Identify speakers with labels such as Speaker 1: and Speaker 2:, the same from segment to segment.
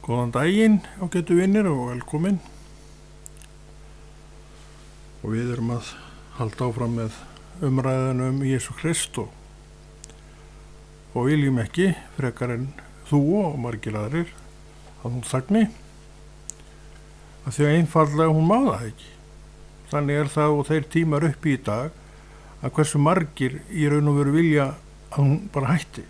Speaker 1: Góðan daginn ágætu vinnir og velkomin. Og við erum að halda áfram með umræðinu Jesú Krist og viljum ekki frekar en þú og margir aðrir að hún þagni, að því að einfaldlega hún má það ekki. Þannig það og þeir tímar uppi í dag að hversu margir í raun og veru vilja að hún bara hætti.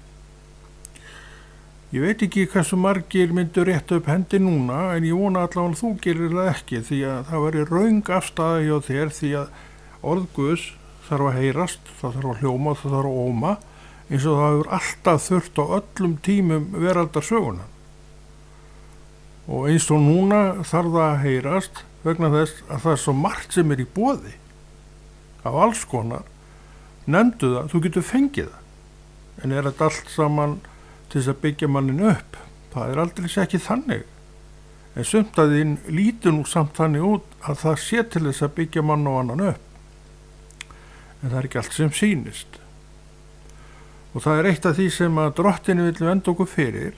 Speaker 1: Ég veit ekki hversu margir myndu rétta upp hendi núna, en ég vona allavega að þú gerir það ekki, því að það væri röng afstaða hjá þér, því að orð Guðs þarf að heyrast, það þarf að hljóma, það þarf að óma, eins og það hefur alltaf þurft á öllum tímum veraldarsöguna. Og eins og núna þarf það að heyrast vegna þess að það svo margt sem í boði, af alls konar. Nefndu það, þú getur fengið það, en þetta allt saman til þess að byggja mannin upp? Það aldrei ekki þannig. En sumt að þín lítur nú samt þannig út að það sé til þess að byggja mann og annan upp. En það ekki allt sem sýnist. Og það eitt af því sem að drottinu vill venda okkur fyrir.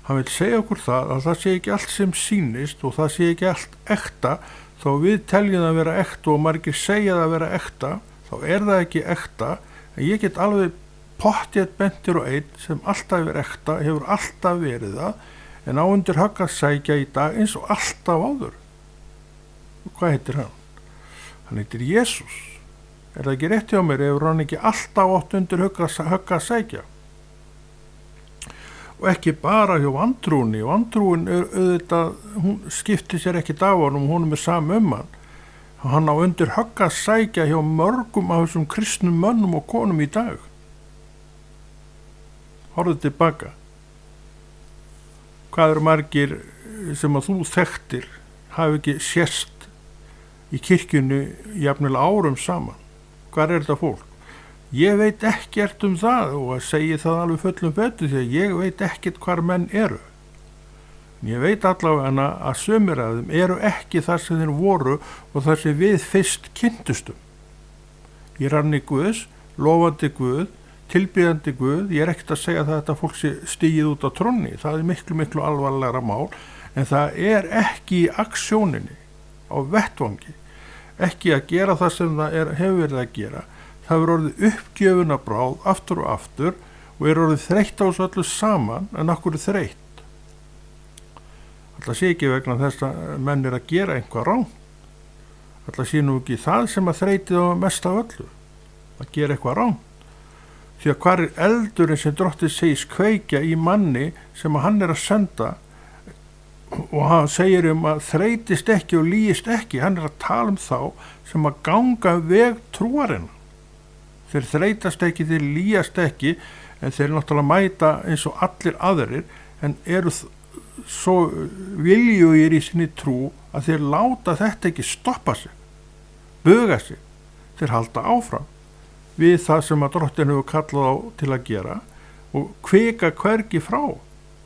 Speaker 1: Hann vill segja okkur það að það sé ekki allt sem sýnist og það sé ekki allt ekta, þó við teljum það að vera ekta og margir segja það að vera ekta, þá það ekki ekta, en ég get alveg pottið bentir og einn sem alltaf ekta, hefur alltaf verið það, en á undir högg að sækja í dag eins og alltaf áður. Og hvað heitir hann? Hann heitir Jesús. Það ekki rétt hjá mér, hefur hann ekki alltaf átt undir högg að sækja? Og ekki bara hjá vantrúni. Vantrúin auðvitað, hún skiptir sér ekki af honum, hún sama hann. Hann á undir högg að sækja hjá mörgum af þessum kristnum mönnum og konum í dag. Horfðu tilbaka. Hvað eru margir sem að þú þekktir hafi ekki sést í kirkjunni jafnilega árum saman? Hvað þetta fólk? Ég veit ekkert það og að segja það alveg fullum betur því að ég veit ekkert hvar menn eru. Ég veit allavega að sumir af þeim eru ekki þar sem þeir voru og þar sem við fyrst kynntustum. Í ranni Guðs, lofandi Guð, tilbýðandi Guð, ég ekkert að segja að þetta fólk sé stigið út á tronni, það miklu alvarlegra mál, en það ekki í aksjóninni, á vettvangi, ekki að gera það sem það hefur verið að gera. Það hefur orðið uppgjöfuna bráð aftur og aftur og orðið þreytt á þessu öllu saman, en okkur þreytt. Það sé ekki vegna þess að menn að gera einhvað rangt. Það sé nú ekki það sem að þreytið á mest af öllu, að gera eitthvað rangt. Því að hvar eldurinn sem drottið segist kveikja í manni sem að hann að senda og hann segir að þreytist ekki og lýist ekki, hann að tala þá sem að ganga veg trúarinn. Þeir þreytast ekki, þeir lýjast ekki, en þeir náttúrulega mæta eins og allir aðrir, en eru svo viljugir í sinni trú að þeir láta þetta ekki stoppa sig, buga sig, þeir halda áfram við það sem að drottin hefur kallað á til að gera og kvika hvergi frá.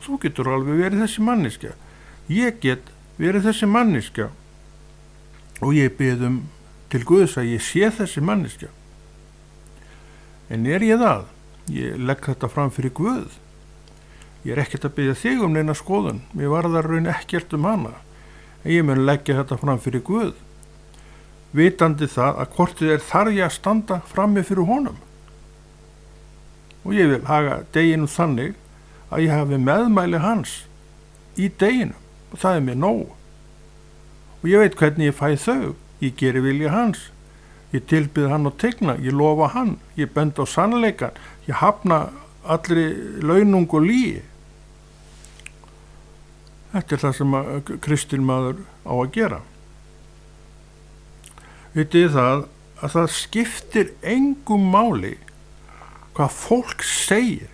Speaker 1: Þú getur alveg verið þessi manneskja. Ég get verið þessi manneskja og ég bið til Guðs að ég sé þessi manneskja. En ég það? Ég legg þetta fram fyrir Guð. Ég ekkert að biðja þig neina skoðun. Mér varðar raun ekkert hana. En ég mun leggja þetta fram fyrir Guð. Vitandi það að hvortið þarf ég að standa frammi fyrir honum. Og ég vil haga deginum þannig að ég hafi meðmæli hans í deginum og það mér nóg. Og ég veit hvernig ég fæ þau. Ég geri vilja hans. Ég tilbyð hann og tegna. Ég lofa hann. Ég bend á sannleikan. Ég hafna allri launung og lygi. Þetta það sem að kristinn maður á að gera. Vitið það að það skiptir engum máli hvað fólk segir.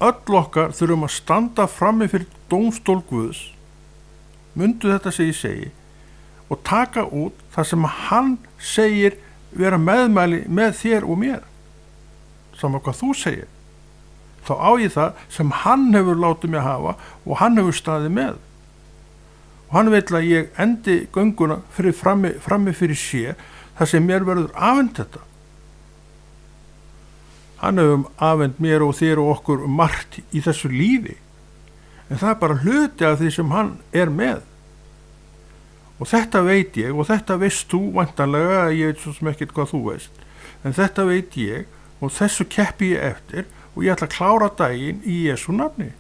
Speaker 1: Öll okkar þurfum að standa frammi fyrir dómstól Guðs, mundu þetta sem ég segi, og taka út það sem hann segir vera meðmæli með þér og mér. Sama hvað þú segir. Þá á ég það sem hann hefur látið mig hafa og hann hefur staðið með. Og hann vil að ég endi gönguna frammi fyrir sér þar sem mér verður afhent þetta. Hann hefur afhent mér og þér og okkur margt í þessu lífi. en það er bara hluti af því sem hann er með. Og þetta veit ég, og þetta veist þú væntanlega, ég veit svo sem ekkert hvað þú veist, en þetta veit ég og þessu keppi ég eftir og ég ætla að klára daginn í Jesú nafni,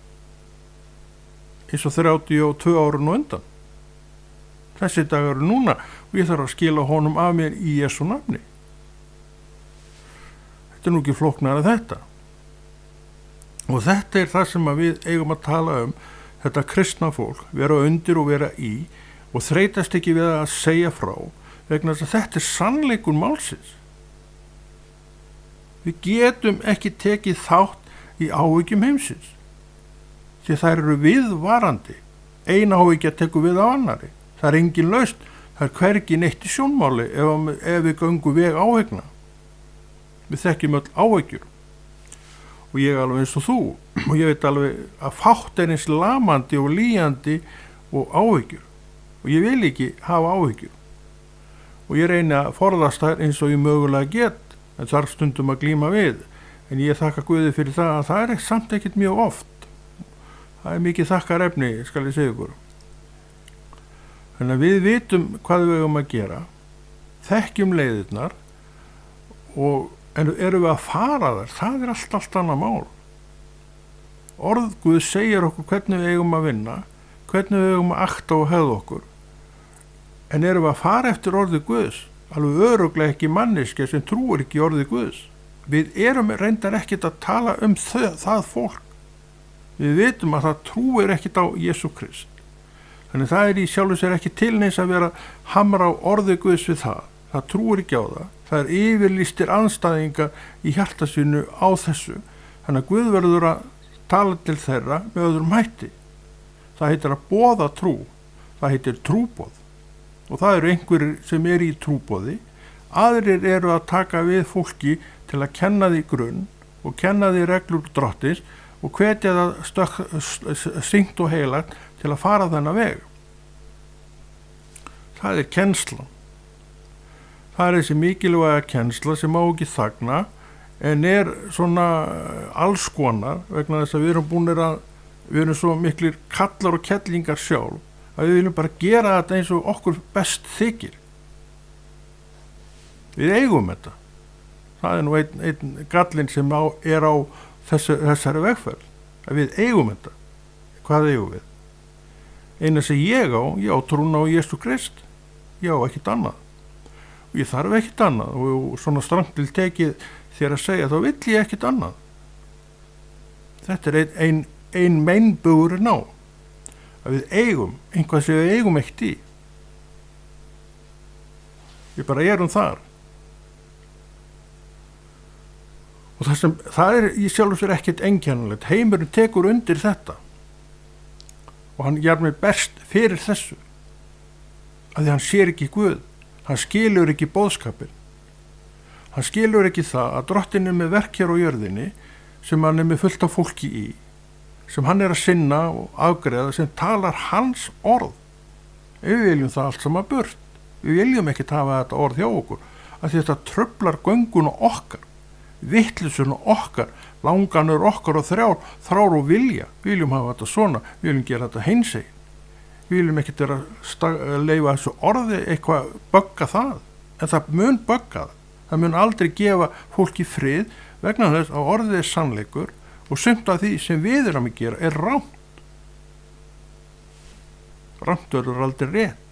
Speaker 1: eins og 32 árun og undan. Þessi dagar eru núna og ég þarf að skila honum af mér í Jesú nafni. Þetta er nú ekki flóknara þetta. Og þetta er það sem við eigum að tala þetta kristna fólk, vera undir og vera í, og þreytast ekki við að segja frá, vegna þess að þetta er sannleikur málsins. Við getum ekki tekið þátt í áhyggjum heimsins, því þær eru viðvarandi. Ein áhyggja tekur við á annari. Það er engin lausn, það er hvergi neitt í sjónmáli ef við göngum veg áhyggna. Við þekkjum öll áhyggjur. Og ég er alveg eins og þú, og ég veit alveg að fátt er eins lamandi og lýjandi og áhyggjur. Og ég vil ekki hafa áhyggjur. Og ég reyni að forðast þær eins og ég mögulega get, en þarf stundum að glíma við. En ég þakka Guði fyrir það að það er samt ekkert mjög oft. Það er mikið þakkarefni, skal ég segja ykkur. Þannig að við vitum hvað við eigum að gera, þekkjum leiðirnar, en erum við að fara þar, það er allt annað mál. Orð Guð segir okkur hvernig við eigum að vinna, hvernig við eigum að akta og hegða okkur. En erum við að fara eftir orði Guðs, alveg örugglega ekki manneskja sem trúir ekki orði Guðs. Við erum reyndar ekkert að tala það fólk. Við vitum að það trúir ekkert á Jesú Krist. Þannig það er í sjálfu sér ekki til neins að vera hamra á orði Guðs við það. Það trúir ekki á það. Það er yfirlýstir andstæðingar í hjarta sínu á þessu. Þannig að Guð verður að tala til þeirra með öðrum hætti. Það heitir að boða trú. Það heitir trúboð. Og það eru einhverjir sem eru í trúboði. Aðrir eru að taka við fólki til að kenna því grunn og kenna því reglur Drottins og hvetja það syngt og heilagt til að fara þennan veg. Það er kennslan. Það er þessi mikilvæga kennsla sem má ekki þagna, en er svona alls konar, vegna þess að við erum svo miklir kallar og kettlingar sjálf, að við viljum bara gera þetta eins og okkur best þykir. Við eigum þetta. Það er nú einn gallinn sem er á þessari vegferð, að við eigum þetta. Hvað eigum við? Eina sem ég á trúna á Jesú Krist. Ég á ekkert annað. Og ég þarf ekkert annað, og svona strangt til tekið þér að segja, þá vill ég ekkert annað. Þetta er ein meinbugurinn á, að við eigum einhvað sem við eigum ekkert í. Við bara erum þar. Og það er í sjálfu sér ekkert einkennilegt. Heimurinn tekur undir þetta. Og hann jarmir best fyrir þessu. Af því hann sér ekki Guð. Hann skilur ekki boðskapinn. Hann skilur ekki það að Drottinn er með verk hér á jörðinni sem hann er með fullt af fólki í, sem hann er að sinna og afgreiða, sem talar hans orð. Við viljum það allt saman burt. Við viljum ekki hafa þetta orð hjá okkur, af því þetta truflar gönguna okkar, vittlisuna okkar, langanur okkar og þrár og vilja. Við viljum hafa þetta svona, við viljum gera þetta hinsegin. Við viljum ekki leyfa þessu orði eitthvað bögga það, en það mun bögga það. Það mun aldrei gefa fólki frið vegna þess að orðið er sannleikur og sumt af því sem við erum að gera er rámt. Rámt verður aldrei rétt.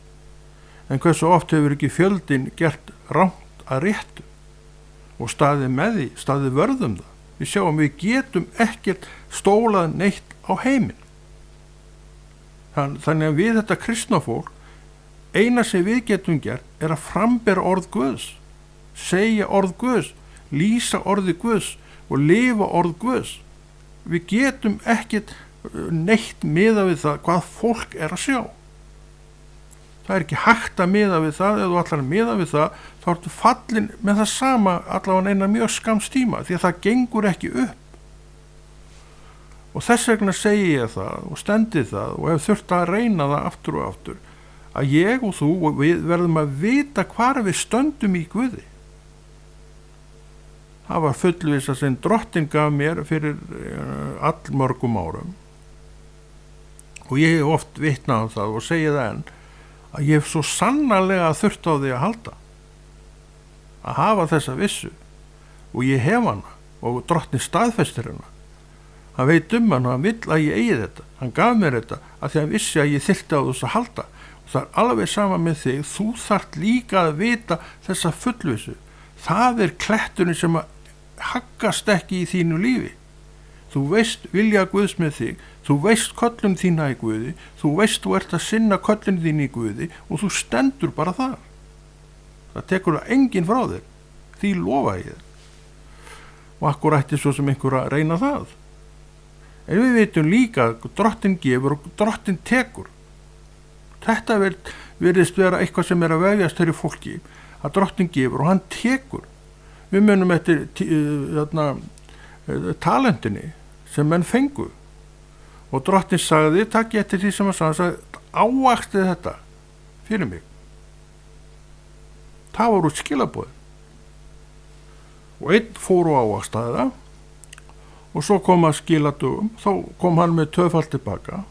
Speaker 1: En hversu oft hefur ekki fjöldin gert rámt að réttu og staðið með því, staðið vörðum það. Við sjáum við getum ekkert stólað neitt á heiminn. Þannig að við þetta kristna fólk, eina sem við getum gert er að frambera orð Guðs, segja orð Guðs, lýsa orði Guðs og lifa orð Guðs. Við getum ekkert neitt miða við það hvað fólk er að sjá. Það er ekki hægt að miða við það. Ef þú ætlar að miða við það, þá ertu fallin með það sama allavega eina mjög skamms tíma, því að það gengur ekki upp. Og þess vegna segi ég það og stendi það og hef þurft að reyna það aftur og aftur, að ég og þú og við verðum að vita hvar við stöndum í Guði. Það var fullvisa sem Drottinn gaf mér fyrir allmörgum árum. og ég hef oft vitnað um það og segið það enn að ég hef svo sannarlega þurft á því að halda, að hafa þessa vissu, og ég hef hana og drottni staðfestir hana. Hann veit hana, hann vill að ég eigi þetta, hann gaf mér þetta að því hann vissi að ég þyrfti á þess að halda. Og það alveg sama með þig, þú þarft líka að vita þessa fullvissu. Það kletturinn sem að haggast ekki í þínu lífi. Þú veist vilja Guðs með þig, þú veist köllun þína í Guði, þú veist þú ert að sinna köllun þín í Guði og þú stendur bara þar. Það tekur það enginn frá þér, því lofa ég þér. Og akkur ætti svo sem einhver að reyna það. En við veitum líka að Drottinn gefur og Drottinn tekur. Þetta virðist vera eitthvað sem að vefjast þeirri fólki, að Drottinn gefur og hann tekur. Við munum eftir talentinni sem menn fengu og Drottinn sagði, takk ég eftir því sem hann sagði, ávaxti þetta fyrir mig. Það voru skilaboð og einn fór og ávaxtaði það og svo kom að skiladögum, þá kom hann með tvöfalt tilbaka.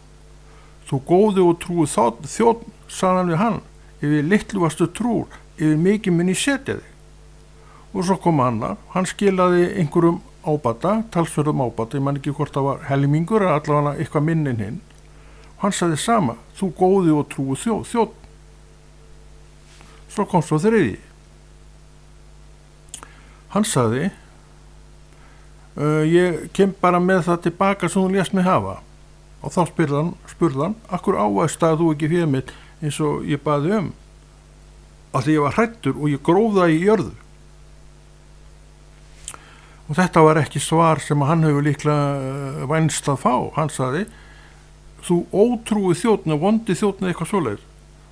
Speaker 1: Þú góði og trúi þjónn, sagði hann við hann, yfir litlu varstu trúr, yfir mikið mun ég setja þig. Og svo kom annar, hann skilaði einhverjum ábata, talsverðum ábata, ég man ekki hvort það var helmingur eða allavega eitthvað minnin hinn. Hann sagði sama, þú góði og trúi þjónn. Svo kom svo þriðji. Hann sagði, ég kem bara með það tilbaka sem þú lést mig hafa. Og þá spurði hann, akkur ávaxtaði þú ekki fyrir mitt eins og ég baði um? Af því ég var hræddur og ég gróf það í jörðu. Og þetta var ekki svar sem hann hefur líklega vænst að fá. Hann sagði, þú ótrúi þjónn og vondi þjónn eða eitthvað svoleiðis.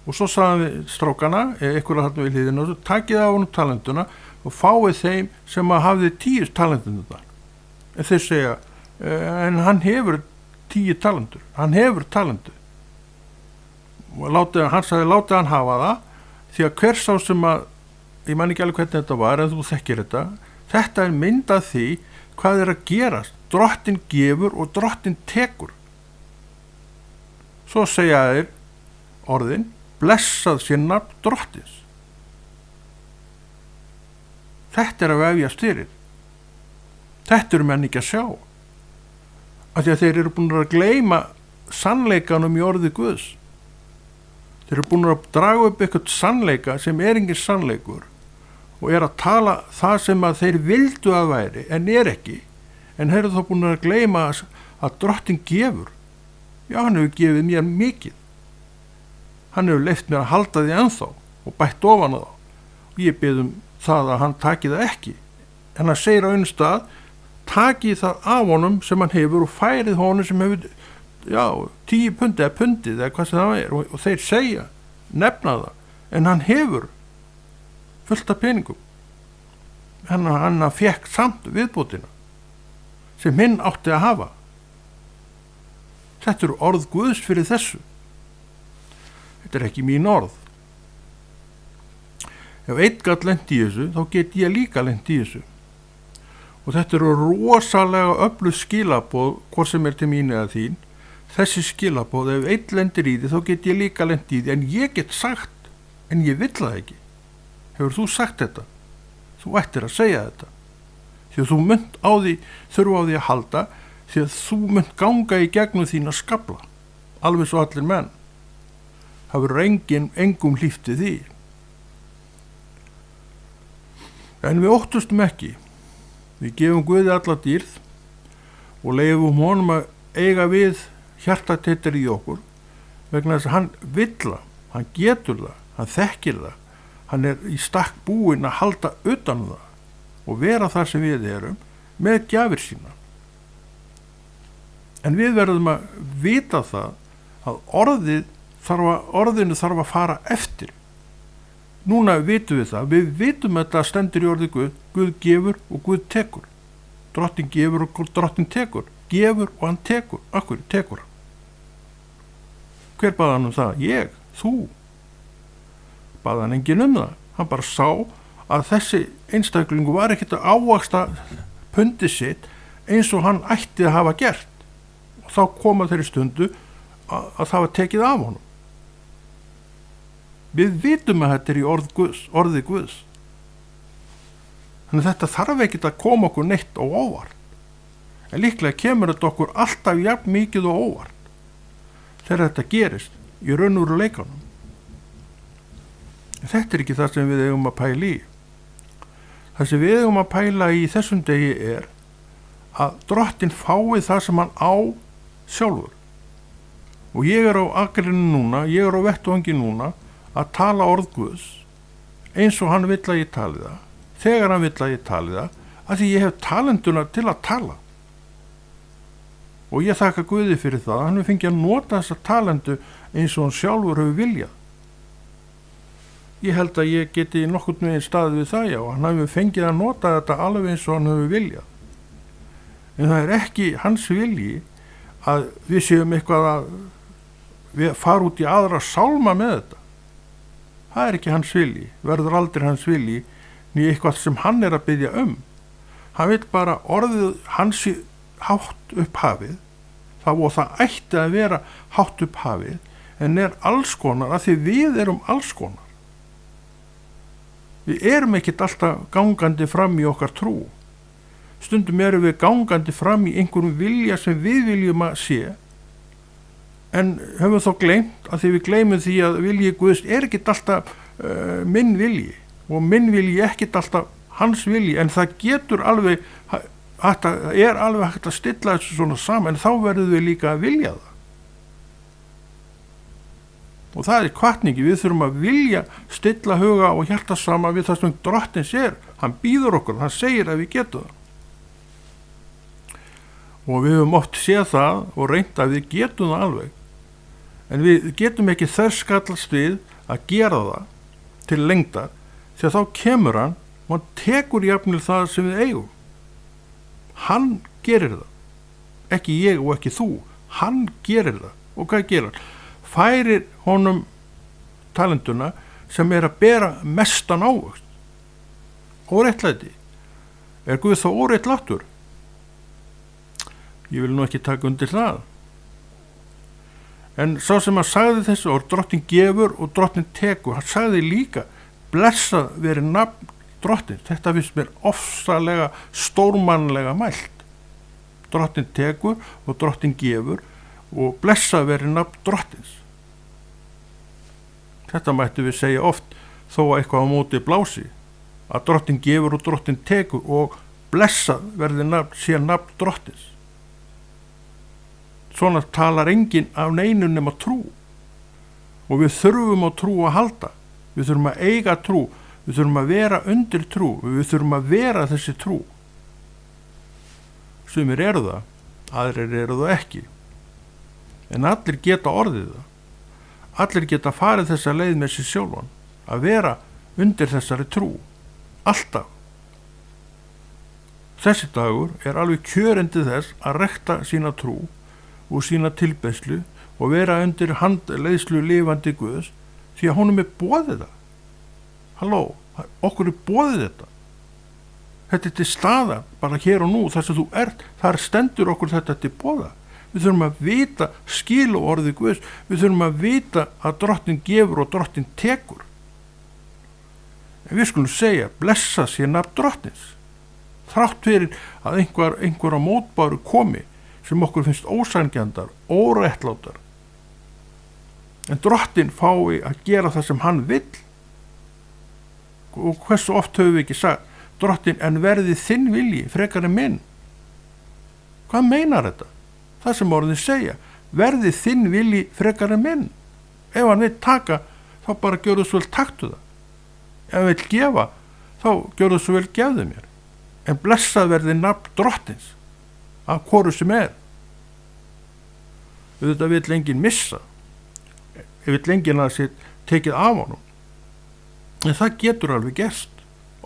Speaker 1: Og svo sagði við strákana, eitthvað hann við hlýðina, takið á honum talentuna og fáið þeim sem að hafði 10 talentuna. En þeir segja, en hann hefur 10 talentur. Hann hefur talentur. Og hann sagði, látið hann hafa það, því að hver sá sem að, ég man ekki alveg hvernig þetta var, en þú þekkir þetta mynd af því hvað að gerast. Drottinn gefur og Drottinn tekur. Svo segja þeir orðin, blessað sé nafn Drottins. Þetta að vefjast fyrir. Þetta menn ekki að sjá. Af því að þeir eru búin að gleyma sannleikanum í orði Guðs. Þeir eru búin að draga upp eitthvað sannleika sem engin sannleikur og að tala það sem að þeir vildu að væri en ekki. En þeir eru þá búin að gleyma að Drottinn gefur. Já, hann hefur gefið mér mikið. Hann hefur leyft mér að halda því ennþá og bætt ofan á það. Og ég bið það að hann taki það ekki. En hann segir á einu stað, taki það af honum sem hann hefur og færið honum sem hefur 10 pundi eða pundið eða hvað sem það er. Og þeir segja, nefna það. En hann hefur fullt af peningum. Hann fekk samt viðbótina sem hinn átti að hafa. Þetta eru orð Guðs fyrir þessu. Þetta ekki mín orð. Ef einn gat lent í þessu, þá get ég líka lent í þessu. Og þetta eru rosalega öflug skilaboð, hvort sem til mín eða þín. Þessi skilaboð, ef einn lendir í því, þá get ég líka lent í því. En ég get sagt, en ég vill það ekki. Hefur þú sagt þetta? Þú ættir að segja þetta. Því að þú munt þurfa á því að halda, því að þú munt ganga í gegnum þína skafla. Alveg svo allir menn. Það verður engum hlíftið því. En við óttustum ekki. Við gefum Guði alla dýrð og leyfum honum að eiga við hjartatittir í okkur vegna þess að hann vill það, hann getur það, hann þekkir það. Hann í stakk búinn að halda utan það og vera þar sem við erum með gjafir sína. En við verðum að vita það að orðinu þarf að fara eftir. Núna vitum við það, við vitum að það stendur í orði Guð, Guð gefur og Guð tekur. Drottinn gefur og Drottinn tekur. Gefur og hann tekur. Akkur tekur hann. Hver baði hann það? Ég, þú. Baði hann enginn það. Hann bara sá að þessi einstaklingu var ekkert að ávaxta pundi sitt eins og hann ætti að hafa gert. Og þá koma þeirri stundu að það var tekið af honum. Við vitum að þetta í orði Guðs. Þannig að þetta þarf ekkert að koma okkur neitt og óvart. En líklega kemur þetta okkur alltaf jafn mikið og óvart þegar þetta gerist í raunveruleikanum. En þetta ekki það sem við eigum að pæla í. Það sem við eigum að pæla í þessum degi að Drottinn fái það sem hann á sjálfur. Og ég á akrinu núna, ég á vettvangi núna að tala orð Guðs eins og hann vill að ég tali það, þegar hann vill að ég tali það, af því ég hef talenduna til að tala. Og ég þakka Guði fyrir það, hann hefur fengið að nota þessa talendu eins og hann sjálfur hefur viljað. Ég held að ég geti nokkurn veginn staðið við það, já, hann hefur fengið að nota þetta alveg eins og hann hefur viljað. En það ekki hans vilji að við séum eitthvað að við fara út í aðra sálma með þetta. Það ekki hans vilji, verður aldrei hans vilji, niður eitthvað sem hann að biðja Hann vil bara orðið hans hátt upp hafið, og það ætti að vera hátt upp hafið, en alls konar, af því við erum alls konar. Við erum ekkert alltaf gangandi fram í okkar trú. Stundum erum við gangandi fram í einhverjum vilja sem við viljum að sé, en höfum þá gleymt, að því við gleymum því að vilji Guðs ekkert alltaf minn vilji, og minn vilji ekkert alltaf hans vilji, en það getur alveg alveg hægt að stilla þessu svona saman, en þá verðum við líka að vilja það. Og það hvatningi, við þurfum að vilja stilla huga og hjarta saman við það sem Drottins hann býður okkur, hann segir að við getum það. Og við höfum oft séð það og reynt að við getum það alveg, en við getum ekki þverskallast við að gera það til lengdar, því að þá kemur hann og hann tekur jafnvel það sem við eigum. Hann gerir það, ekki ég og ekki þú, hann gerir það. Og hvað gerir hann? Færir honum talenduna sem að bera mestan ávöxt. Óréttlæti. Guð þá óréttlátur? Ég vil nú ekki taka undir það. En sá sem að sagði þessu orð, Drottinn gefur og Drottinn tekur, hann sagði líka, blessað veri nafn Drottins. Þetta finnst mér ofsalega stórmannlega mælt. Drottinn tekur og Drottinn gefur og blessað veri nafn Drottins. Þetta mættu við segja oft, þó að eitthvað á móti blási, að Drottinn gefur og Drottinn tekur og blessað verði sé nafn Drottins. Svona talar enginn af neinu nema trú, og við þurfum á trú að halda, við þurfum að eiga trú, við þurfum að vera undir trú, við þurfum að vera þessi trú. Sumir eru það, aðrir eru það ekki, en allir geta orðið það, allir geta farið þessa leið með sér sjálfan, að vera undir þessari trú, alltaf. Þessi dagur alveg kjörindi þess að rekta sína trú og sína tilbeiðslu og vera undir handleiðslu lifandi Guðs, því að honum boðið það. Halló, okkur boðið þetta. Þetta til staðar, bara hér og nú, þar sem þú þar stendur okkur þetta til boða. Við þurfum að vita skil og orði Guðs, við þurfum að vita að Drottinn gefur og Drottinn tekur. En við skulum segja, blessa sé nafn Drottins. Þrátt fyrir að einhver á mótbáru komi, sem okkur finnst ósanngjarnar, óréttlátar. En Drottinn fái að gera það sem hann vill. Og hversu oft höfum við ekki sagt, Drottinn, en verði þinn vilji frekar en minn. Hvað meinar þetta? Það sem orðin segja, verði þinn vilji frekar en minn. Ef hann vill taka, þá bara gjörðu svo vel taktu það. Ef hann vill gefa, þá gjörðu svo vel gefðu mér. En blessað verði nafn Drottins, af hvoru sem Þetta vill enginn missa, vill enginn að sér tekið af honum. En það getur alveg gerst,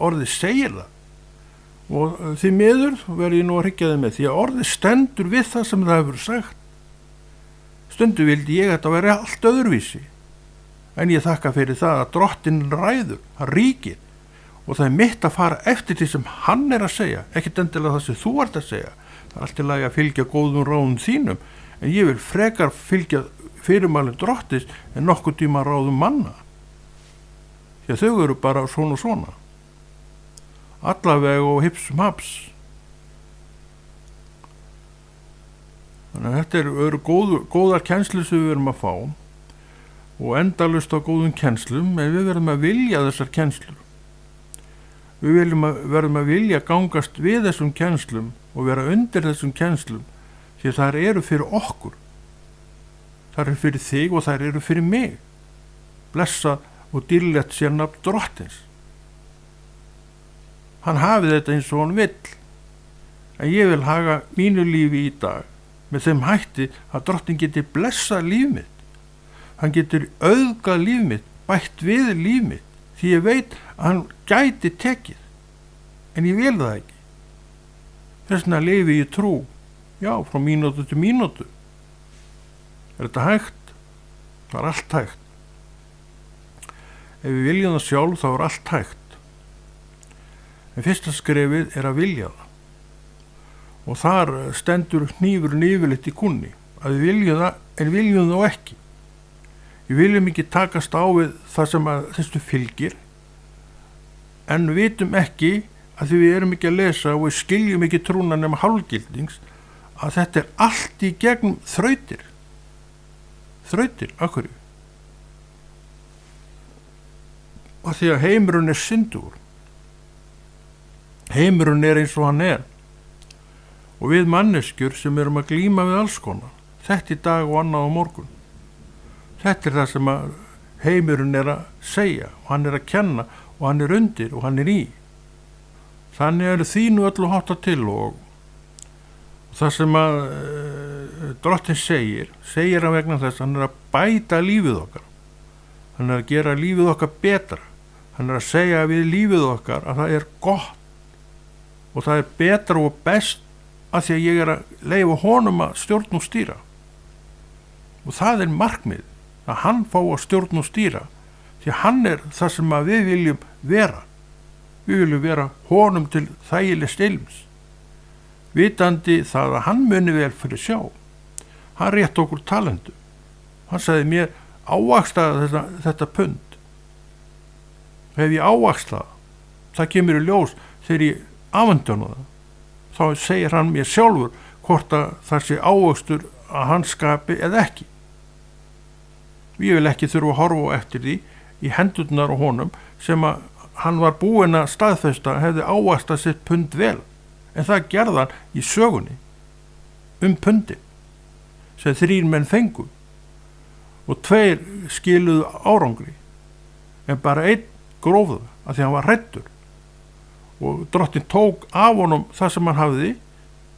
Speaker 1: orðið segir það. Og því miður verður ég nú að hryggja þið með, því að orðið stendur við það sem það hefur sagt. Stundu vildi ég að þetta veri allt öðruvísi, en ég þakka fyrir það að Drottinn ræður, hann ríkir, og það mitt að fara eftir því sem hann að segja, ekkert endilega það sem þú ert að segja. Það allt í lagi að fylgja góðum ráðum þínum, en ég vil frekar fylgja fyrirmælum drottins en nokkuð tíma ráðum manna. Því að þau eru bara svona og svona. Allavega og hipsum haps. Þannig að þetta eru góðar kennslu sem við erum að fá og endalaust á góðum kennslum, en við verðum að vilja þessar kennslur. Við verðum að vilja gangast við þessum kennslum og vera undir þessum kennslum, því að þær eru fyrir okkur. Þær eru fyrir þig og þær eru fyrir mig. Blessað og dýrlegt sé nafn drottins. Hann hafi þetta eins og hann vill, en ég vil haga mínu lífi í dag með þeim hætti að drottin geti blessað líf mitt. Hann getur auðgað líf mitt, bætt við líf mitt, því ég veit að hann gæti tekið, en ég vil það ekki. Þess vegna lifi ég trú, já, frá mínútu til mínútu. Er þetta hægt? Það er allt hægt. Ef við viljum það sjálf, þá er allt hægt. En fyrsta skrefið er að vilja það. Og þar stendur hnífurinn yfirleitt í kúnni, að við viljum það, en viljum það ekki. Við viljum ekki takast á við það sem að þessu fylgir, en við vitum ekki, að því við erum ekki að lesa og við skiljum ekki trúna nema hálfgildings, að þetta er allt í gegnum þrautir. Þrautir, af hverju? Og því að heimurinn er syndur. Heimurinn er eins og hann er. Og við manneskjur sem erum að glíma við alls konar, þetta í dag og annað á morgun. Þetta er það sem að heimurinn er að segja og hann er að kenna og hann er undir og hann er í. Þannig eru þínu öllu hátta til og það sem að drottin segir hann vegna þess að hann er að bæta lífið okkar. Hann er að gera lífið okkar betra. Hann er að segja við lífið okkar að það er gott og það er betra og best að því að ég er að leyfa honum að stjórn og stýra. Og það er markmið, að hann fá að stjórn og stýra, því að hann er það sem að við viljum vera. Við viljum vera honum til þægilegs ilms, vitandi það að hann muni vel fyrir sjá. Hann rétt okkur talentu. Hann sagði mér, ávaxtaði þetta pund. Ef ég ávaxta það kemur í ljós þegar ég afhendana það. Þá segir hann mér sjálfur hvort að það sé ávöxtur að hann skapi eða ekki. Ég vil ekki þurfa að horfa eftir því í hendurnar á honum sem að hann var búinn að staðfesta hefði ávaxtað sitt pund vel, en það gerði hann í sögunni pundin sem 3 menn fengu og 2 skiluðu árangri, en bara 1 grófðu af því hann var hræddur. Og drottin tók af honum það sem hann hafði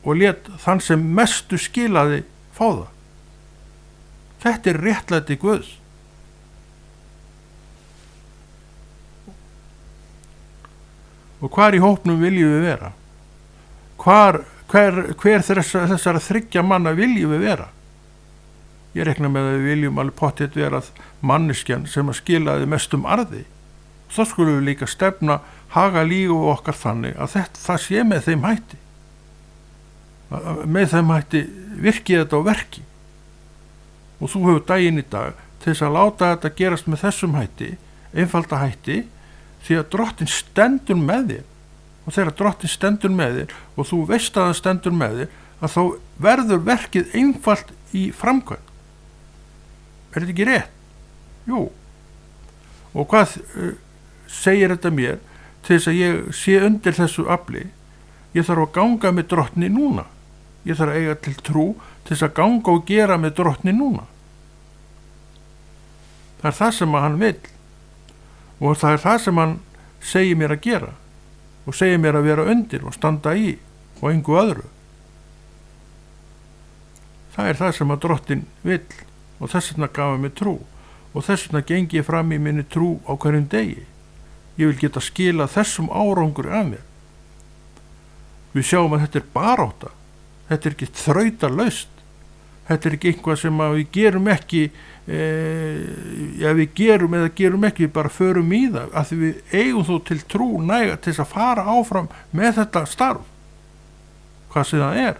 Speaker 1: og lét þann sem mestu skilaði fá það. Þetta er réttlæti Guðs. Og hvar í hópnum viljum við vera? Hver þessara 3 manna viljum við vera? Ég rekna með að við viljum alveg pottþétt vera manneskjan sem að skilaði mestum arði. Þá skulum við líka stefna haga lífi okkar þannig að það sé með þeim hætti. Með þeim hætti virki þetta á verki. Og þú hefur daginn í dag til þess að láta þetta gerast með þessum hætti, einfalda hætti, því að drottin stendur með þér. Og þegar drottin stendur með þér og þú veist að það stendur með þér, að þá verður verkið einfalt í framkvæmd. Er þetta ekki rétt? Jú. Og hvað segir þetta mér? Til þess að ég sé undir þessu afli, ég þarf að ganga með drottni núna. Ég þarf að eiga til trú til þess að ganga og gera með drottni núna. Það er það sem hann vill og það er það sem hann segir mér að gera og segir mér að vera undir og standa í og engu öðru. Það er það sem að drottin vill og þess vegna gaf hann mér trú og þess vegna gengi ég fram í minni trú á hverjum degi. Ég vil geta skila þessum árangur af mér. Við sjáum að þetta er barátta. Þetta er ekki þrautalaust. Þetta er ekki eitthvað sem að við gerum ekki, við gerum eða gerum ekki, við bara förum í það, af því við eigum þó til trú næga til þess að fara áfram með þetta starf. Hvað sem það er,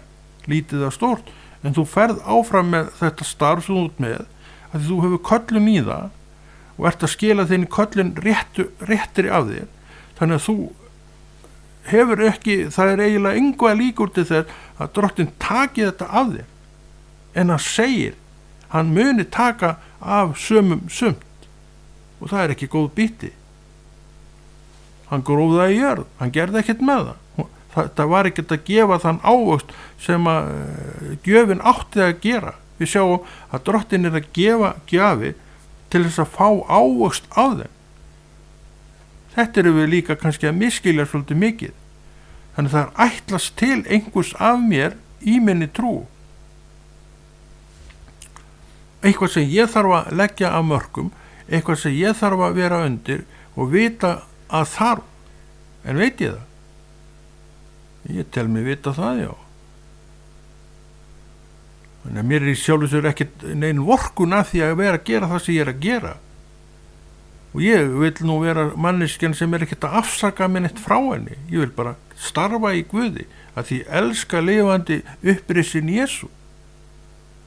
Speaker 1: lítið eða stórt, en þú ferð áfram með þetta starf sem þú ert með, að þú hefur köllun í það og ert að skila þinni köllun réttri af þér, þannig að þú hefur ekki, það er eiginlega enga líkur til þess að Drottinn taki þetta af þér, en hann segir hann muni taka af sumum sumt, og það er ekki góð biti. Hann gróf það í jörð, hann gerði ekkert með það var ekkert að gefa þann ávöxt sem að gjöfin átti að gera. Við sjáum að Drottinn er að gefa gjafi til þess að fá ávöxt af þeim. Þetta eru við líka kannski að misskilja svolítið mikið. Þannig það er ætlast til einhvers af mér í minni trú. Eitthvað sem ég þarf að leggja af mörkum, eitthvað sem ég þarf að vera undir og vita að þarf. En veit ég það? Ég tel mig vita það, já. Þannig að mér er í sjálfu sér ekkert nein vorkun að því að vera að gera það sem ég er að gera. Og ég vil nú vera manneskjan sem er ekkert að afsaka minn eitt frá henni. Ég vil bara starfa í Guði, að því elska lifandi upprisin Jesú.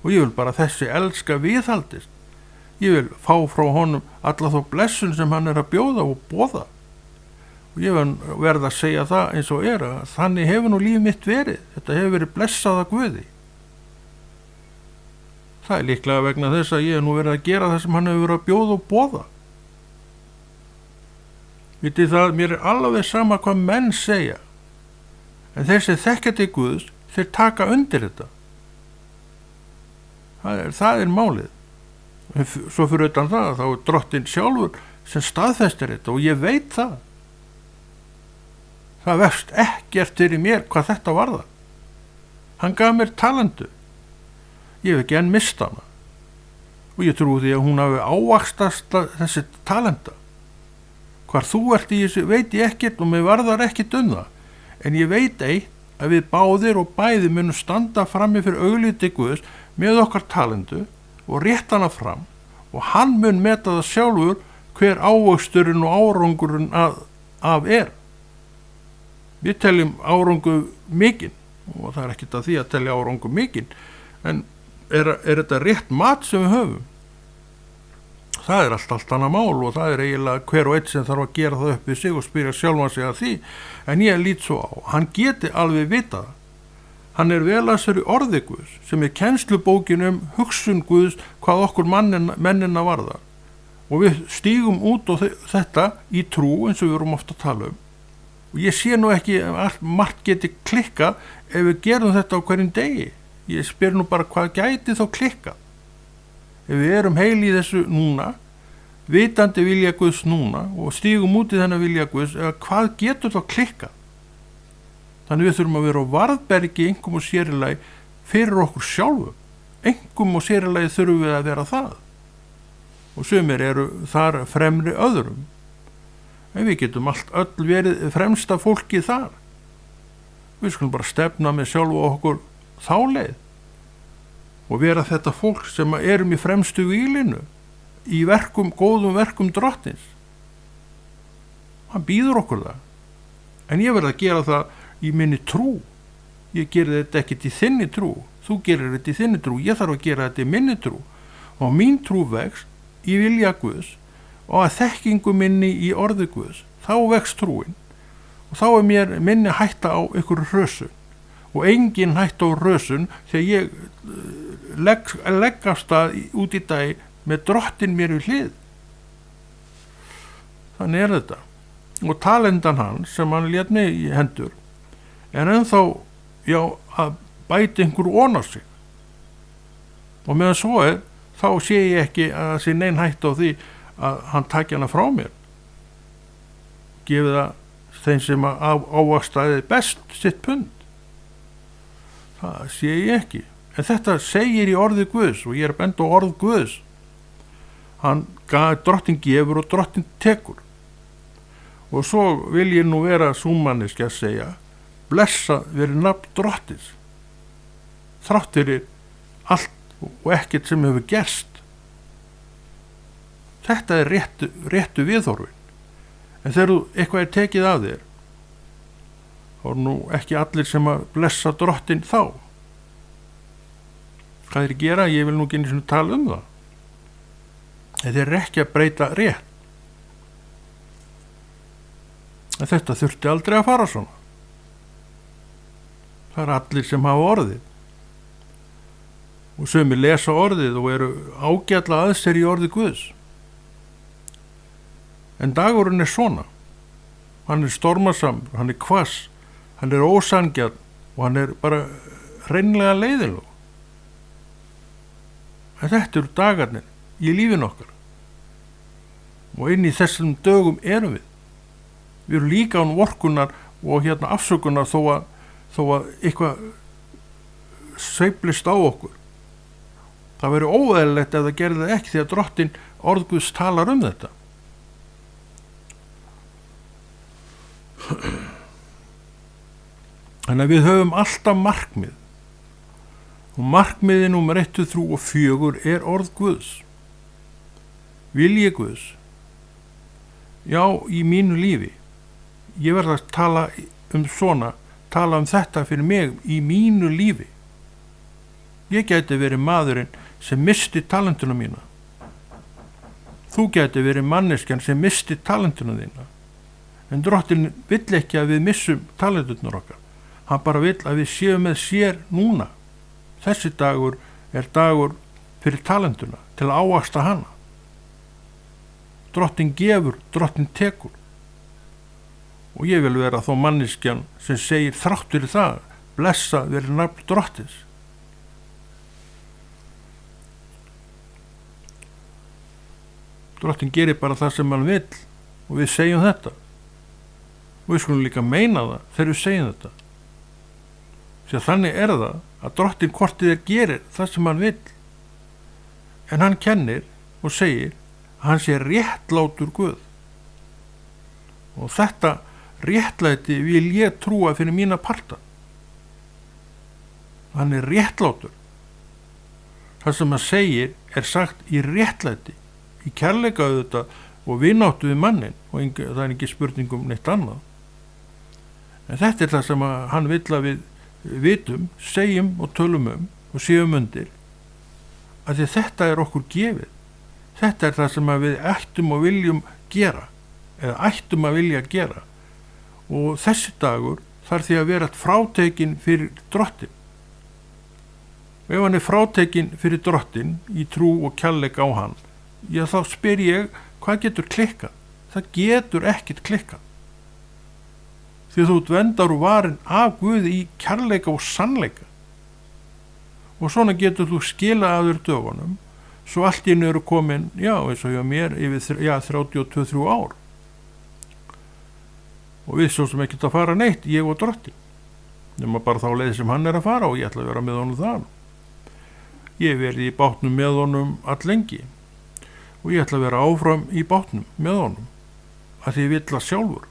Speaker 1: Og ég vil bara þessi elska viðhaldist. Ég vil fá frá honum alla þá blessun sem hann er að bjóða og boða. Og ég verð að segja það eins og er að þannig hefur nú líf mitt verið. Þetta hefur verið blessað af Guði. Það er líklega vegna þess að ég hef nú verið að gera það sem hann hefur verið að bjóða og boða. Vitið það, mér er alveg sama hvað menn segja. En þeir sem þekkja til Guðs, þeir taka undir þetta. Það er málið. Svo fyrir utan það, þá er Drottinn sjálfur sem staðfestir þetta og ég veit það. Það vefst ekkert fyrir mér hvað þetta varða. Hann gaf mér talentu. Ég hef ekki enn mist hana. Og ég trúi því að hún hafi ávaxtast þessi talenta. Hvar þú ert í þessu veit ég ekkert og mig varðar ekkert það. En ég veit eitt að við báðir og bæði munum standa frammi fyrir augliti Guðs með okkar talentu og rétt hana fram og hann mun meta það sjálfur hver ávöxturinn og árangurinn af er. Við teljum árangu mikinn og það er ekkert að því að telja árangu mikinn, en er þetta rétt mat sem við höfum? Það er allt annað mál og það er eiginlega hver og einn sem þarf að gera það upp við sig og spyrja sjálfan sig að því, en ég lít svo á, hann geti alveg vitað. Hann er velastur í orði Guðs sem er kennslubókin hugsun Guðs hvað okkur mennina varðar og við stígum út á þetta í trú eins og við erum ofta að tala og ég sé nú ekki að margt geti klikkað ef við gerum þetta á hverjum degi. Ég spyr nú bara hvað gæti þá klikkað. Ef við erum heil í þessu núna, vitandi vilja Guðs núna og stígum út í þennan vilja Guðs, hvað getur þá klikkað? Þannig við þurfum að vera á varðbergi einhverjum og sérilagi fyrir okkur sjálfum. Einhverjum og sérilagi þurfum við að vera það. Og sumir eru þar fremri öðrum. En við getum öll verið fremsta fólki þar. Við skulum bara stefna með sjálfu okkur þá leið. Og vera þetta fólk sem erum í fremstu výlinu í góðum verkum Drottins. Hann býður okkur það. En ég verð að gera það í minni trú. Ég geri þetta ekkert í þinni trú. Þú gerir þetta í þinni trú. Ég þarf að gera þetta í minni trú. Og mín trú vex í vilja Guðs og að þekkingu minni í orði Guðs. Þá vex trúin. Og þá er mér minni hætta á ykkur hrösun. Og engin hætta á hrösun þegar ég leggast það út í dag með Drottinn mér við hlið. Þannig er þetta. Og talentan hans sem hann lét mig í hendur er ennþá að bæta einhver ofan á sig. Og meðan svo er, þá sé ég ekki að það sé nein hætt á því að hann taki hana frá mér. Gefið það þeim sem ávaxtaði best sitt pund. Það sé ég ekki. En þetta segir í orði Guðs og ég er bent á orð Guðs. Drottinn gefur og Drottinn tekur. Og svo vil ég nú vera súmanniski að segja, blessa verið nafn Drottins. Þrátt fyrir allt og ekkert sem hefur gerst. Þetta er réttu viðhorfin. En þegar eitthvað er tekið af þér, þá er nú ekki allir sem að blessa Drottinn þá. Hvað er að gera? Ég vil nú ekki einu sinni tala um það. Þeir eru ekki að breyta rétt. En þetta þurfti aldrei að fara svona. Það eru allir sem hafa orðið. Og sumir lesa orðið og eru ágætla að sér í orði Guðs. En dagurinn er svona. Hann er stormasamur, hann er hvass, hann er ósangjarn og hann er bara hreinlega leiðilegur. En þetta eru dagarnir í lífinu okkar. Og inn í þessum dögum erum við. Við erum líka án vorkunar og afsökunar þó að eitthvað sveiflist á okkur. Það veri óeðlilegt ef það gerði það ekki því að Drottinn orð Guðs talar um þetta. Þannig að við höfum alltaf markmið. Og markmiði númer 1, 3 og 4 er orð Guðs. Vilji Guðs. Já, í mínu lífi. Ég verð að tala um þetta fyrir mig í mínu lífi. Ég gæti verið maðurinn sem misti talentuna mína. Þú gæti verið manneskjan sem misti talentuna þína. En Drottinn vill ekki að við missum talentunar okkar. Hann bara vill að við séum með sér núna. Þessi dagur er dagur fyrir talentuna til að ávaxta hana. Drottinn gefur, Drottinn tekur. Og ég vil vera þó manneskjan sem segir þrátt fyrir það, blessa verið nafn Drottins. Drottinn gerir bara það sem hann vill og við segjum þetta. Og við skulum líka meina það þegar við segjum þetta. Því að þannig er það að Drottinn hvort þér gerir það sem hann vill. En hann kennir og segir að hann sé réttlátur Guð. Og þetta réttlæti vil ég trúa fyrir mína parta. Hann er réttlátur. Það sem hann segir er sagt í réttlæti, í kærleika auðvitað og vináttu við mannin og það er ekki spurning um neitt annað. En þetta er það sem hann vill að við vitum, segjum og tölum og séum undir. Að því þetta er okkur gefið. Þetta er það sem við ættum og viljum gera, eða ættum að vilja gera. Og þessi dagur þarf því að vera frátekinn fyrir Drottinn. Ef hann er frátekinn fyrir Drottinn í trú og kærleika á hann, já þá spyr ég, hvað getur klikkað? Það getur ekkert klikkað. Því þú ert vendar og varin af Guði í kærleika og sannleika. Og svona getur þú skila að þér dögunum, svo allt í einu eru komin, já eins og hjá mér, yfir 32-3 ár. Og við svo sem ekkert að fara neitt, ég og Drottinn. Nema bara þá leið sem hann er að fara og ég ætla að vera með honum þar. Ég verið í bátnum með honum allengi. Og ég ætla að vera áfram í bátnum með honum. Að því ég vill að sjálfur.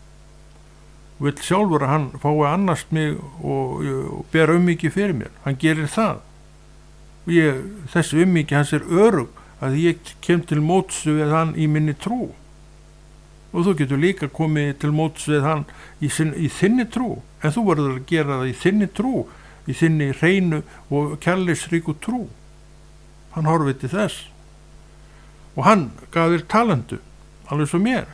Speaker 1: Og vill sjálfur að hann fái annast mig og bera ummyggju fyrir mér. Hann gerir það. Og þessi ummyggja hans er örug að ég kem til móts við hann í minni trú. Og þú getur líka komið til móts við hann í þinni trú. En þú verður að gera það í þinni trú, í þinni hreinu og kærleiksríku trú. Hann horfið til þess. Og hann gaf þér talentu, alveg svo mér.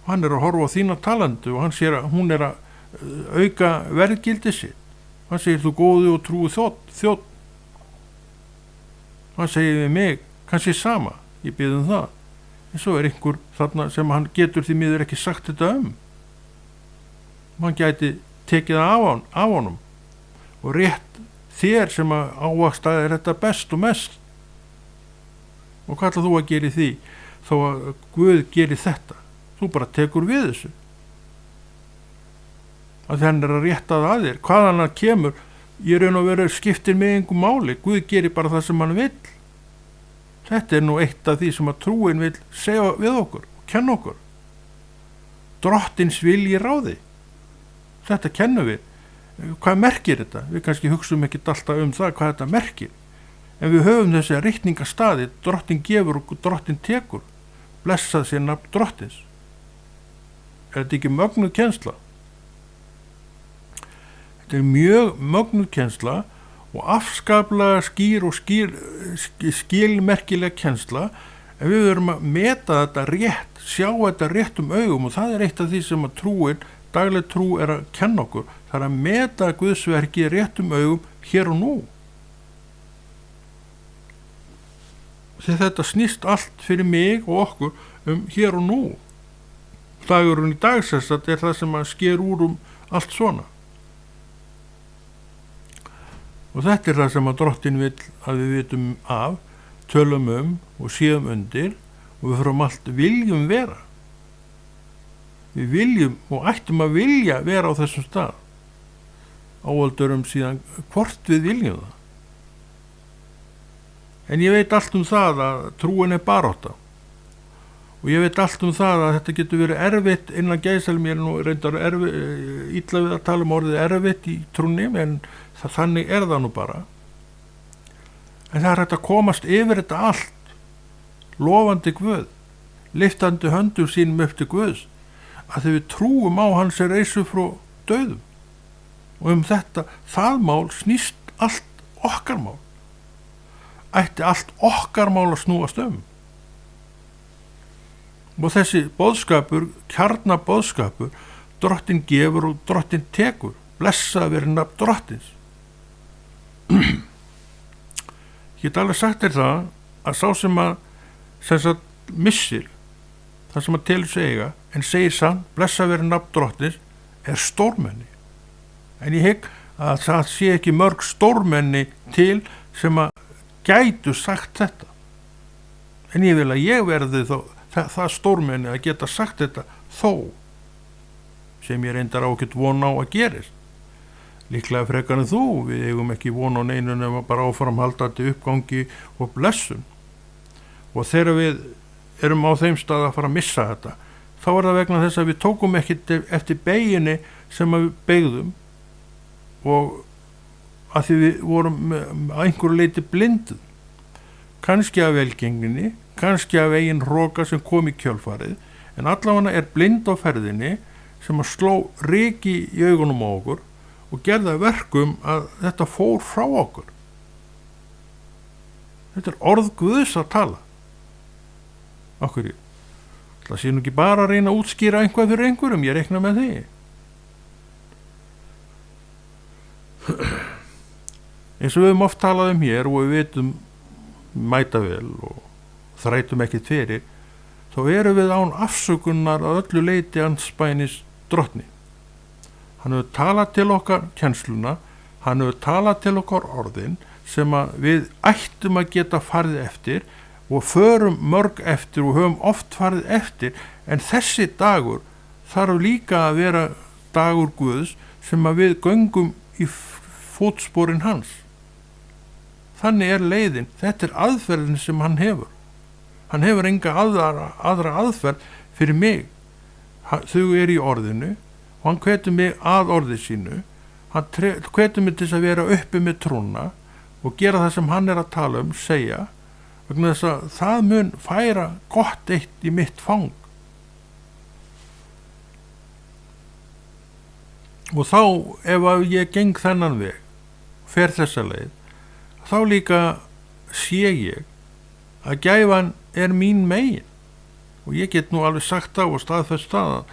Speaker 1: Og hann er að horfa á þína talentu og hann sér að hún er að auka verðgildi sitt. Hann segir þú góðu og trúi þjótt. Hann segir við mig, kannski sama, ég bið það. En svo er einhver þarna sem hann getur því miður ekki sagt þetta og hann gæti tekið það af honum og rétt þér sem að ávaxta er þetta best og mest. Og hvað ætlar þú að gera í því þó að Guð geri þetta? Þú bara tekur við þessu. Að hann er að rétta það að þér. Hvaðan hann kemur, ég raun og veru skiptir með engum máli. Guð gerir bara það sem hann vill. Þetta er nú eitt af því sem að trúin vill segja við okkur og kenna okkur. Drottins vilji ráði. Þetta kennum við. Hvað merkir þetta? Við kannski hugsum ekkert alltaf um það hvað þetta merkir. En við höfum þessi ritningastaði, Drottinn gefur og Drottinn tekur. Blessað sé nafn Drottins. Er þetta ekki mögnuð kennsla? Þetta er mjög mögnuð kennsla og afskaplega skýr og skilmerkileg kennsla en við verum að meta þetta rétt, sjá þetta réttum augum, og það er eitt af því sem að trúin, dagleg trú er að kenna okkur, það er að meta Guðsverki réttum augum hér og nú. Þegar þetta snýst allt fyrir mig og okkur hér og nú. Dagurinn í dag þetta er það sem að sker úr allt svona. Og þetta er það sem að Drottinn vill að við vitum af, tölum og séum undir, og við fyrir allt viljum vera. Við viljum og ættum að vilja vera á þessum stað. Áaldurum síðan hvort við viljum það. En ég veit allt það að trúin er barátta. Og ég veit allt það að þetta getur verið erfitt innan gæsalum. Ég er nú reyndar illa við að tala orðið erfitt í trúnni, en þannig er það nú bara. En það er hægt að komast yfir þetta allt, lofandi Guð, lyftandi höndum sínum upp til Guðs, að þegar við trúum á hans reisu frá dauðum. Og þetta, það mál snýst allt okkar mál. Ætti allt okkar mál að snúast Og þessi boðskapur, kjarnaboðskapur, Drottinn gefur og Drottinn tekur. Blessað veri nafn Drottins. Ég get alveg sagt þér það að sá sem að missir það sem að telur sig eiga, en segir samt blessað veri nafn Drottins, er stórmenni. En ég hygg að það sé ekki mörg stórmenni til sem að gætu sagt þetta. En ég vil að ég verði það stórmenni að geta sagt þetta þó, sem ég reyndar ákveðt von á að gerist. Líklega frekar en þú, við eigum ekki von á neinu nema bara áframhaldandi uppgangi og blessun. Og þegar við erum á þeim stað að fara að missa þetta, þá er það vegna þess að við tókum ekki eftir beginni sem við beygðum, og að því við vorum að einhverju leiti blinduð, kannski af velgengninni, kannski af eigin hroka sem kom í kjölfarið, en allavega er blind á ferðinni sem að sló ryki í augunum á okkur og gerða verkum að þetta fór frá okkur. Þetta er orð Guðs að tala. Okkur, það sé nú ekki bara að reyna að útskýra einhvað fyrir einhverjum, ég reikna með því. Eins og við höfum oft talað hér og við vitum mæta vel og þrætum ekki fyrir, þá erum við án afsökunar að öllu leiti andspænis Drottni. Hann hefur talað til okkar kennsluna, hann hefur talað til okkar orðin sem að við ættum að geta farið eftir og förum mörg eftir og höfum oft farið eftir, en þessi dagur þarf líka að vera dagur Guðs sem að við göngum í fótsporin hans. Þannig er leiðin, þetta er aðferðin sem hann hefur. Hann hefur enga aðra aðferð fyrir mig. Þau er í orðinu og hann hvetur mig að orði sínu. Hann hvetur mig til að vera uppi með trúna og gera það sem hann er að tala segja, vegna þess að það mun færa gott eitt í mitt fang. Og þá ef að ég geng þennan veg, fer þessa leið, þá líka sé ég að gæfan er mín megin. Og ég get nú alveg sagt á og staðfest að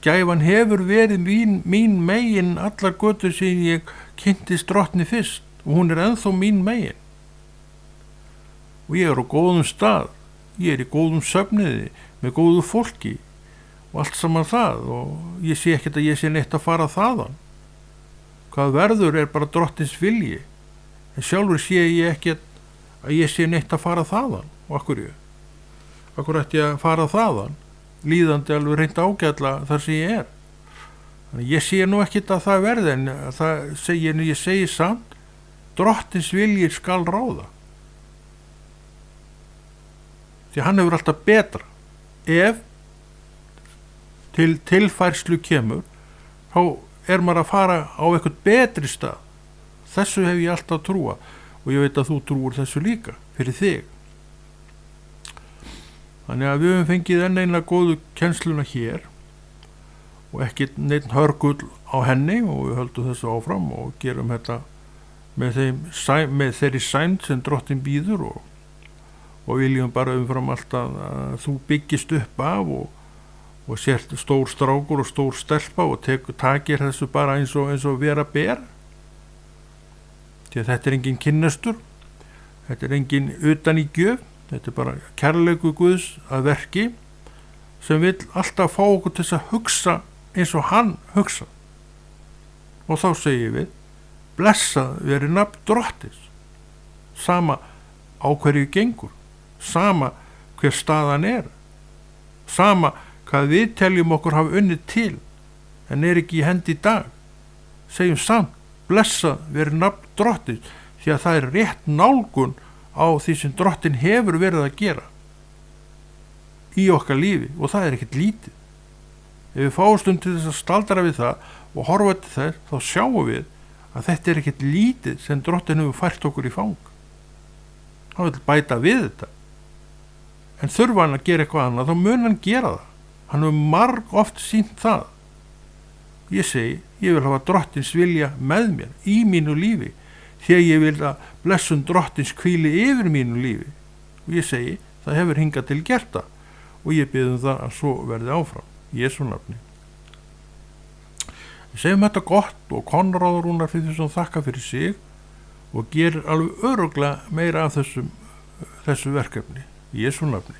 Speaker 1: gæfan hefur verið mín megin allar götur sem ég kynntist Drottni fyrst, og hún er ennþá mín megin. Og ég er á góðum stað, ég er í góðum söfniði með góðu fólki og allt saman það, og ég sé ekkert að ég sé neitt að fara þaðan. Hvað verður er bara Drottins vilji, en sjálfur sé ég ekkert að ég sé neitt að fara þaðan. Og akkur ætti ég að fara þaðan, líðandi alveg reynd ágætla þar sem ég er. Þannig ég sé nú ekkert að það verði, en ég segi samt, Drottins vilji skal ráða. Því hann hefur alltaf betra. Ef til tilfærslu kemur, þá er maður að fara á eitthvað betri stað. Þessu hef ég alltaf trúa, og ég veit að þú trúur þessu líka fyrir þig. Þannig að við höfum fengið enn eina góðu kennsluna hér og ekki neitt hörgull á henni, og við höldum þessu áfram og gerum þetta með þeirri sæmd sem Drottinn býður, og viljum bara umfram allt að þú byggist upp af og sért stór strákur og stór stelpa og takir þessu bara eins og vera ber. Því að þetta er engin kynnastur, þetta er engin utan í gjöf, þetta er bara kærleikur Guðs að verki sem vill alltaf fá okkur til að hugsa eins og hann hugsa. Og þá segjum við, blessað veri nafn Drottins, sama á hverju gengur, sama hver staðan er, sama hvað við teljum okkur hafa unnið til en er ekki í hendi í dag. Segjum samt, blessað veri nafn Drottins, því að það er rétt nálgun á því sem Drottin hefur verið að gera í okkar lífi, og það er ekkert lítið. Ef við fáum til þess að staldra við það og horfa til þess, þá sjáum við að þetta er ekkert lítið sem Drottin hefur fært okkur í fang. Hann vil bæta við þetta, en þurfa hann að gera eitthvað annað, þá mun hann gera það. Hann hefur marg oft sýnt það. Ég segi, ég vil hafa Drottins vilja með mér í mínu lífi, því að ég vil að blessun Drottins hvíli yfir mínu lífi. Og ég segi, það hefur hingað til gert það, og ég bið það að svo verði áfram. Í Jesú nafni. Við segjum þetta gott og Konráð Rúnar fyrir þess að þakka fyrir sig og gerir alveg örugglega meira af þessu verkefni. Í Jesú nafni.